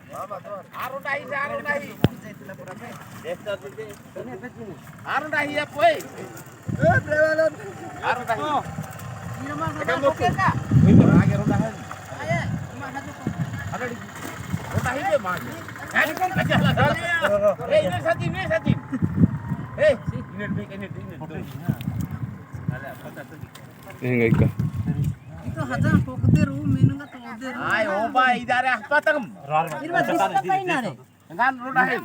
Aron dahi. Aron dahi ya poi. Aron dahi. Kamu oke ka? Lagi aron dahi. Ada di. Aron dahi be mas. Ini kan kacau lah. Ini satu. Ini. Ingay ka. Ito haja pokder menu nga to der. Ay, oba idare apa tangem. Irma dista kai na re. Dengan aron dahi.